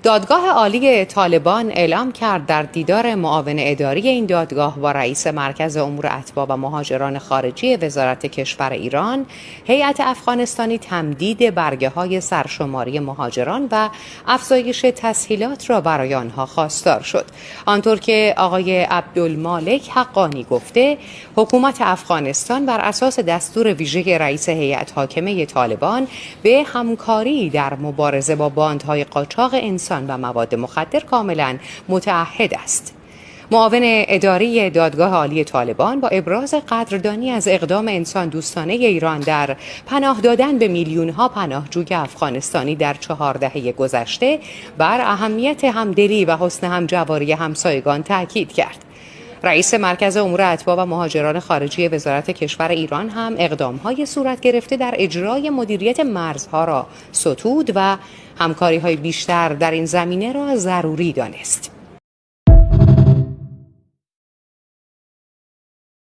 دادگاه عالی طالبان اعلام کرد در دیدار معاون اداری این دادگاه با رئیس مرکز امور اتباع و مهاجران خارجی وزارت کشور ایران، هیئت افغانستانی تمدید برگه‌های سرشماری مهاجران و افزایش تسهیلات را برای آنها خواستار شد. آنطور که آقای عبدالمالک حقانی گفته، حکومت افغانستان بر اساس دستور ویژه رئیس هیئت حاکمه طالبان به همکاری در مبارزه با باندهای قاچاق انسان و مواد مخدر کاملا متعهد است. معاون اداری دادگاه عالی طالبان با ابراز قدردانی از اقدام انسان دوستانه ایران در پناه دادن به میلیون‌ها پناهجوی افغانستانی در 4 دهه گذشته بر اهمیت همدلی و حسن همجواری همسایگان تاکید کرد. رئیس مرکز امور اتباع و مهاجران خارجی وزارت کشور ایران هم اقدام‌های صورت گرفته در اجرای مدیریت مرزها را ستود و همکاری‌های بیشتر در این زمینه را ضروری دانست.